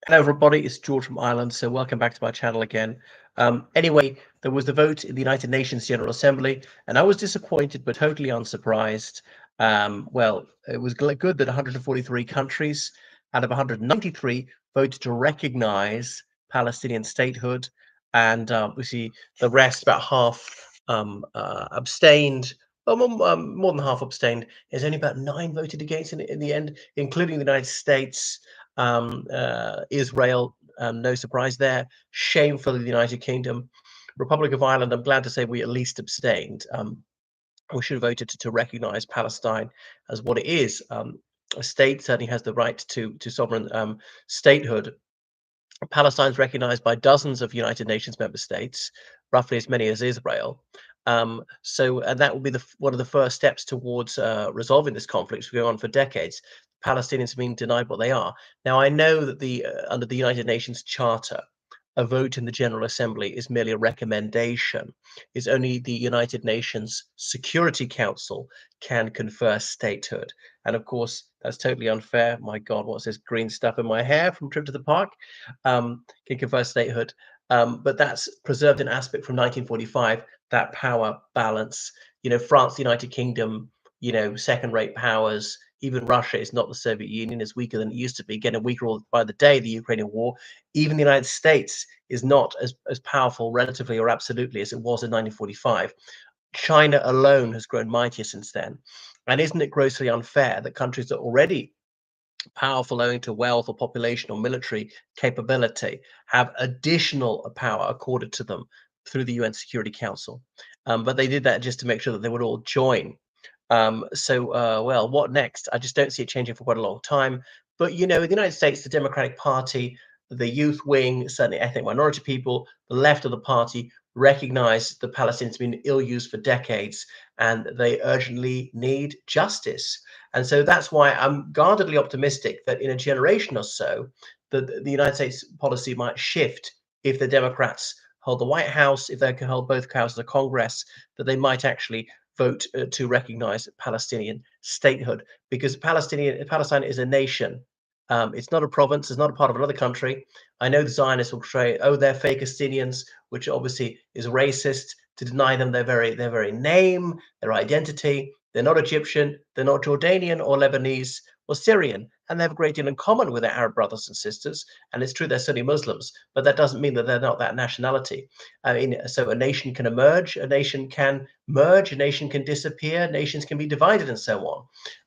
Hello, everybody. It's George from Ireland. So, welcome back to my channel again. Anyway, there was the vote in the United Nations General Assembly, and I was disappointed but totally unsurprised. It was good that 143 countries out of 193 voted to recognize Palestinian statehood, and we see the rest, about half, abstained. Well, more than half abstained. There's only about 9 voted against in the end, including the United States, Israel, no surprise there. Shamefully, the United Kingdom, Republic of Ireland. I'm glad to say we at least abstained. We should have voted to recognise Palestine as what it is. A state certainly has the right to sovereign statehood. Palestine is recognised by dozens of United Nations member states, roughly as many as Israel. And that will be one of the first steps towards resolving this conflict, which will go on for decades. Palestinians have been denied what they are. Now, I know that under the United Nations Charter, a vote in the General Assembly is merely a recommendation. It's only the United Nations Security Council can confer statehood. And of course, that's totally unfair. My God, what's this green stuff in my hair from trip to the park? Can confer statehood. But that's preserved an aspect from 1945, that power balance. France, the United Kingdom, second-rate powers. Even Russia is not the Soviet Union, is weaker than it used to be, getting weaker all by the day, the Ukrainian war. Even the United States is not as powerful relatively or absolutely as it was in 1945. China alone has grown mightier since then. And isn't it grossly unfair that countries that are already powerful owing to wealth or population or military capability have additional power accorded to them through the UN Security Council? But they did that just to make sure that they would all join. What next? I just don't see it changing for quite a long time. But in the United States, the Democratic Party, the youth wing, certainly ethnic minority people, the left of the party recognize the Palestinians have been ill-used for decades, and they urgently need justice. And so that's why I'm guardedly optimistic that in a generation or so, the United States policy might shift if the Democrats hold the White House, if they can hold both houses of Congress, that they might actually vote to recognize Palestinian statehood, because Palestine is a nation. It's not a province. It's not a part of another country. I know the Zionists will say, "Oh, they're Fakistinians," which obviously is racist to deny them their very name, their identity. They're not Egyptian. They're not Jordanian or Lebanese or Syrian, and they have a great deal in common with their Arab brothers and sisters. And it's true they're Sunni Muslims, but that doesn't mean that they're not that nationality. I mean, so a nation can emerge, a nation can merge, a nation can disappear, nations can be divided, and so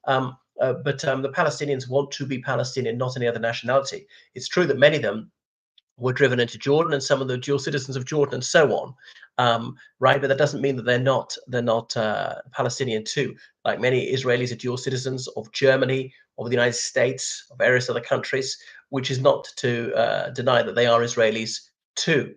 on. But the Palestinians want to be Palestinian, not any other nationality. It's true that many of them were driven into Jordan, and some of the dual citizens of Jordan, and so on, right? But that doesn't mean that they're not Palestinian too. Like many Israelis are dual citizens of Germany, of the United States, of various other countries, which is not to deny that they are Israelis too.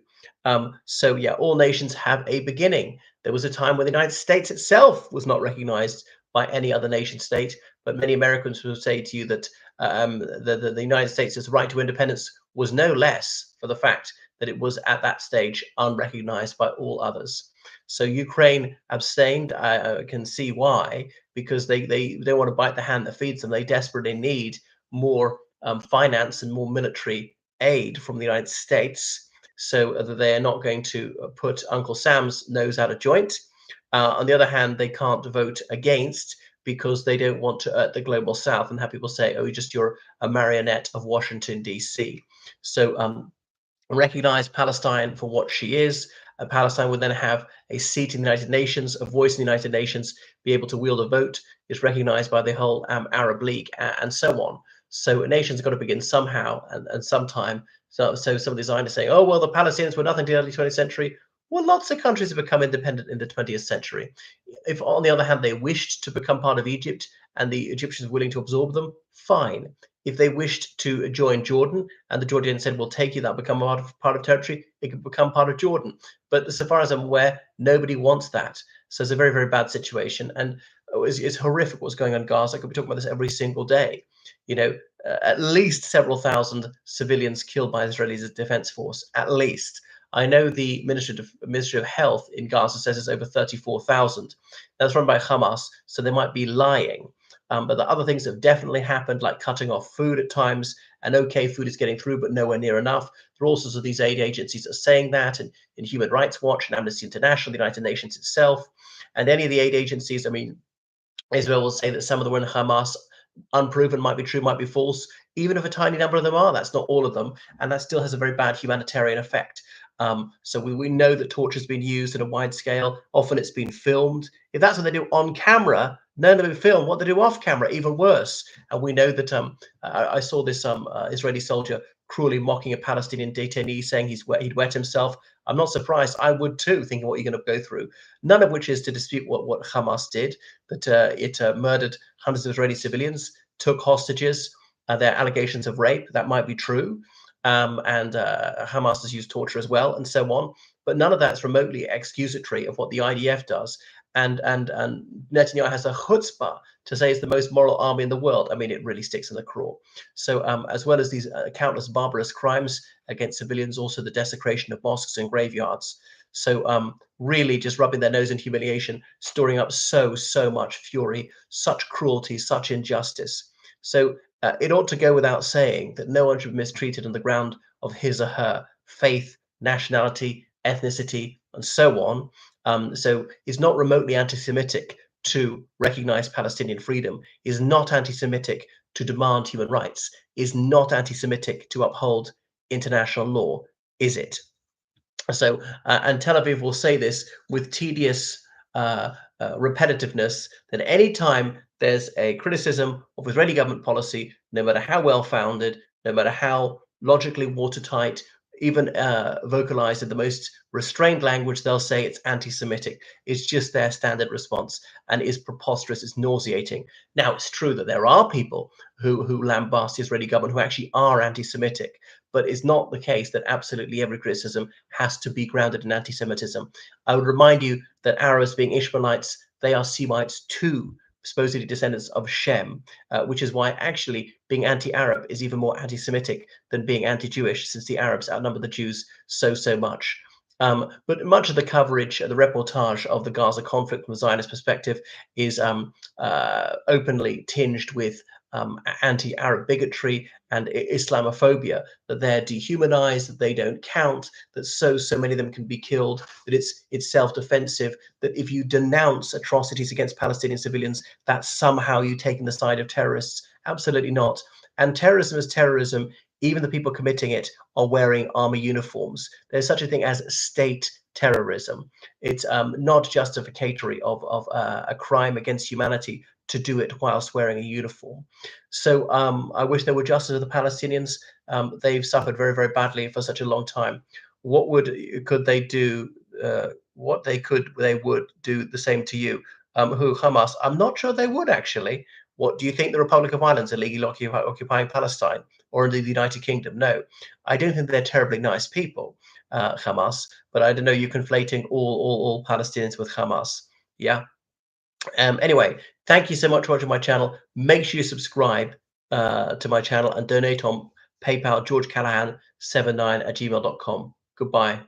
So yeah, all nations have a beginning. There was a time when the United States itself was not recognized by any other nation state, but many Americans will say to you that the United States' right to independence was no less for the fact that it was at that stage unrecognized by all others. So Ukraine abstained. I can see why, because they don't want to bite the hand that feeds them. They desperately need more finance and more military aid from the United States, so that they are not going to put Uncle Sam's nose out of joint. On the other hand, they can't vote against because they don't want to hurt the global south and have people say, "Oh, you're a marionette of Washington, D.C." So recognize Palestine for what she is. Palestine would then have a seat in the United Nations, a voice in the United Nations, be able to wield a vote. It's recognized by the whole Arab League, and so on. So a nation's got to begin somehow and sometime. So some of the Zionists saying, "Oh, well, the Palestinians were nothing to the early 20th century." Well, lots of countries have become independent in the 20th century. If, on the other hand, they wished to become part of Egypt and the Egyptians were willing to absorb them, fine. If they wished to join Jordan and the Jordanians said, "We'll take you," that'll become part of territory, it could become part of Jordan. But so far as I'm aware, nobody wants that. So it's a very, very bad situation. And it's horrific what's going on in Gaza. I could be talking about this every single day. At least several thousand civilians killed by Israel's defense force, at least. I know the Ministry of Health in Gaza says it's over 34,000. That's run by Hamas, so they might be lying. But the other things that have definitely happened, like cutting off food at times, and okay, food is getting through, but nowhere near enough. There are all sorts of these aid agencies that are saying that, and Human Rights Watch and Amnesty International, the United Nations itself, and any of the aid agencies. I mean, Israel will say that some of the were in Hamas, unproven, might be true, might be false. Even if a tiny number of them are, that's not all of them, and that still has a very bad humanitarian effect. So we know that torture has been used at a wide scale. Often it's been filmed. If that's what they do on camera, none of them film. What they do off camera, even worse. And we know that I saw this Israeli soldier cruelly mocking a Palestinian detainee, saying he'd wet himself. I'm not surprised. I would too, thinking what you're going to go through. None of which is to dispute what Hamas did, that it murdered hundreds of Israeli civilians, took hostages. There are allegations of rape. That might be true. And Hamas has used torture as well, and so on. But none of that's remotely excusatory of what the IDF does. And Netanyahu has a chutzpah to say it's the most moral army in the world. I mean, it really sticks in the craw. So as well as these countless barbarous crimes against civilians, also the desecration of mosques and graveyards. So really just rubbing their nose in humiliation, storing up so much fury, such cruelty, such injustice. So it ought to go without saying that no one should be mistreated on the ground of his or her faith, nationality, ethnicity, and so on. So it's not remotely anti-Semitic to recognize Palestinian freedom, is not anti-Semitic to demand human rights, is not anti-Semitic to uphold international law, is it? So, and Tel Aviv will say this with tedious repetitiveness, that any time there's a criticism of Israeli government policy, no matter how well founded, no matter how logically watertight, even vocalized in the most restrained language, they'll say it's anti-Semitic. It's just their standard response, and is preposterous, it's nauseating. Now, it's true that there are people who lambast the Israeli government who actually are anti-Semitic, but it's not the case that absolutely every criticism has to be grounded in anti-Semitism. I would remind you that Arabs, being Ishmaelites, they are Semites too, supposedly descendants of Shem, which is why actually being anti-Arab is even more anti-Semitic than being anti-Jewish, since the Arabs outnumber the Jews so much. But much of the coverage, the reportage of the Gaza conflict from a Zionist perspective is openly tinged with anti-Arab bigotry and Islamophobia, that they're dehumanized, that they don't count, that so many of them can be killed, that it's self-defensive, that if you denounce atrocities against Palestinian civilians, that somehow you taking the side of terrorists. Absolutely not. And terrorism is terrorism. Even the people committing it are wearing army uniforms. There's such a thing as state terrorism. It's not justificatory of a crime against humanity to do it whilst wearing a uniform. So I wish there were justice for the Palestinians. They've suffered very badly for such a long time. What could they do? They would do the same to you. Who Hamas? I'm not sure they would actually. What do you think? The Republic of Ireland's illegally occupying Palestine, or indeed the United Kingdom? No, I don't think they're terribly nice people, Hamas. But I don't know. You're conflating all Palestinians with Hamas. Yeah. Anyway, thank you so much for watching my channel. Make sure you subscribe to my channel and donate on PayPal, georgecallahan79 at gmail.com. Goodbye.